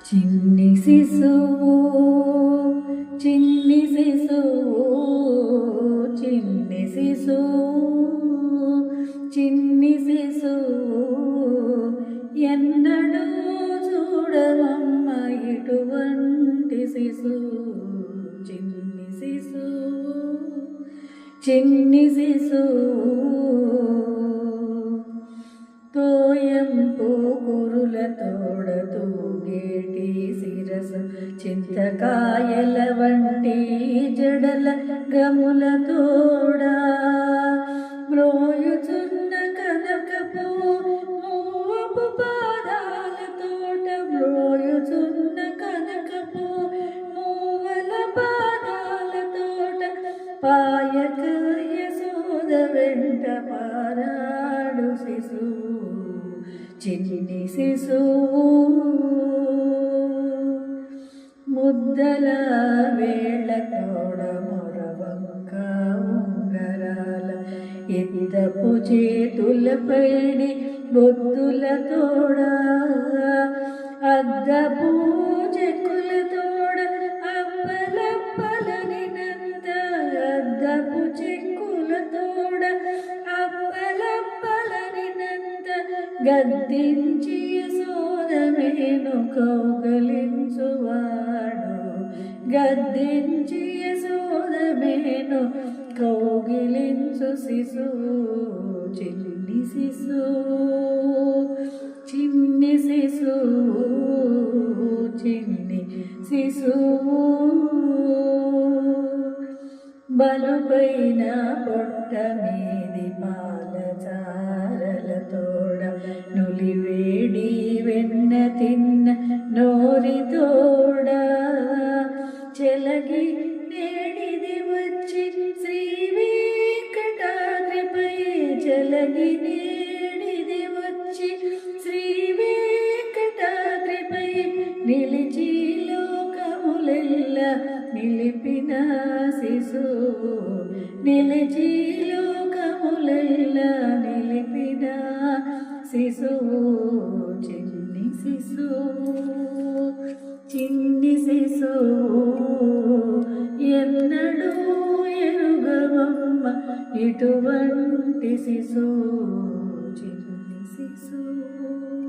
చిన్ని శిశువు చిన్ని శిశువు చిన్ని శిశువు చిన్ని శిశువు ఎన్నడూ చూడవమ్మ ఇటువంటి శిశువు చిన్ని శిశువు చిన్ని శిశువు తోయంపు కురుల తోడ తూగేటి శిరసు చింతకాయల వంటి జడల గముల తోడా మ్రోయుచున్న కనకపు మూవపు పాదాల తోట మ్రోయుచున్న కనకపు మూవల పాదాల తోట పాయక యశోద వెంట పారాడు శిశువు చిన్ని శిశువు ముద్దల వేళ తోడ మొరవంక ఉంగరాల ఎద్దపు చేతులపైడి బొద్దుల తోడ అద్దపు చెక్కుల తోడ అప్పలప్పలనినంత అద్దపు చెక్కుల తోడ అప్పలప్పలనినంత గద్దించి యశోదమేను కౌగలించువాడు గద్దించి యశోదమేను కౌగిలించు శిశువు చిన్ని శిశువు చిన్ని శిశువు చిన్ని శిశువు బలుపైన పొట్ట మీది పాల చారల తోడ నులివేడి వెన్న తిన్న నోరి తోడ చెలగి నేడిది వచ్చి శ్రీ వెంకటాద్రిపై చెలగి నేడిది వచ్చి శ్రీ వెంకటాద్రిపై నిలిచి లోకములెల్ల నిలిపిన శిశువు నిలిచి లోకములెల్ల నిలిపిన శిశువు చిన్ని శిశువు చిన్ని శిశువు ఎన్నడూ ఎరుగవమ్మ ఇటువంటి శిశువు చిన్ని శిశువు.